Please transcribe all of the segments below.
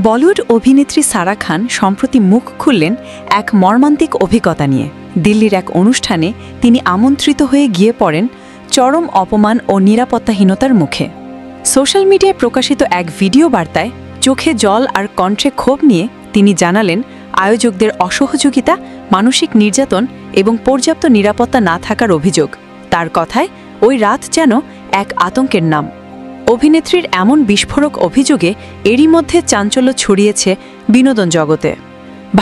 বলিউড অভিনেত্রী সারা খান সম্প্রতি মুখ খুললেন এক মর্মান্তিক অভিজ্ঞতা নিয়ে। দিল্লির এক অনুষ্ঠানে তিনি আমন্ত্রিত হয়ে গিয়ে পড়েন চরম অপমান ও নিরাপত্তাহীনতার মুখে। সোশ্যাল মিডিয়ায় প্রকাশিত এক ভিডিও বার্তায় চোখে জল আর কণ্ঠে ক্ষোভ নিয়ে তিনি জানালেন আয়োজকদের অসহযোগিতা, মানসিক নির্যাতন এবং পর্যাপ্ত নিরাপত্তা না থাকার অভিযোগ। তার কথায় ওই রাত যেন এক আতঙ্কের নাম। অভিনেত্রীর এমন বিস্ফোরক অভিযোগে এরই মধ্যে চাঞ্চল্য ছড়িয়েছে বিনোদন জগতে।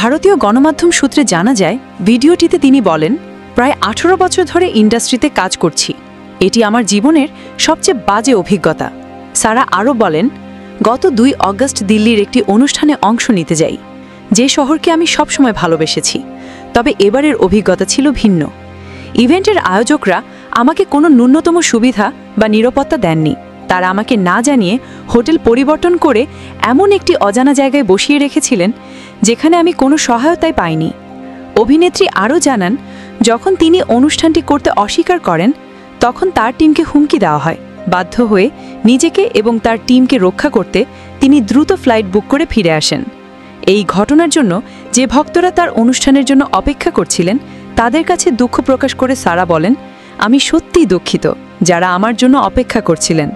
ভারতীয় গণমাধ্যম সূত্রে জানা যায়, ভিডিওটিতে তিনি বলেন, প্রায় 18 বছর ধরে ইন্ডাস্ট্রিতে কাজ করছি। এটি আমার জীবনের সবচেয়ে বাজে অভিজ্ঞতা। সারা আরও বলেন, গত 2 অগাস্ট দিল্লির একটি অনুষ্ঠানে অংশ নিতে যাই, যে শহরকে আমি সবসময় ভালোবেসেছি। তবে এবারের অভিজ্ঞতা ছিল ভিন্ন। ইভেন্টের আয়োজকরা আমাকে কোনো ন্যূনতম সুবিধা বা নিরাপত্তা দেননি। তারা আমাকে না জানিয়ে হোটেল পরিবর্তন করে এমন একটি অজানা জায়গায় বসিয়ে রেখেছিলেন যেখানে আমি কোনো সহায়তাই পাইনি। অভিনেত্রী আরও জানান, যখন তিনি অনুষ্ঠানটি করতে অস্বীকার করেন তখন তার টিমকে হুমকি দেওয়া হয়। বাধ্য হয়ে নিজেকে এবং তার টিমকে রক্ষা করতে তিনি দ্রুত ফ্লাইট বুক করে ফিরে আসেন। এই ঘটনার জন্য যে ভক্তরা তার অনুষ্ঠানের জন্য অপেক্ষা করছিলেন তাদের কাছে দুঃখ প্রকাশ করে সারা বলেন, আমি সত্যিই দুঃখিত যারা আমার জন্য অপেক্ষা করছিলেন।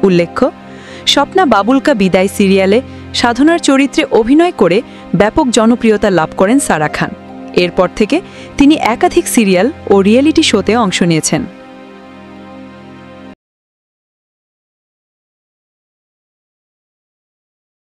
উল্লেখ্য, স্বপ্না বাবুল কা বিদায় সিরিয়ালে সাধনার চরিত্রে অভিনয় করে ব্যাপক জনপ্রিয়তা লাভ করেন সারা খান। এরপর থেকে তিনি একাধিক সিরিয়াল ও রিয়েলিটি শোতে অংশ নিয়েছেন।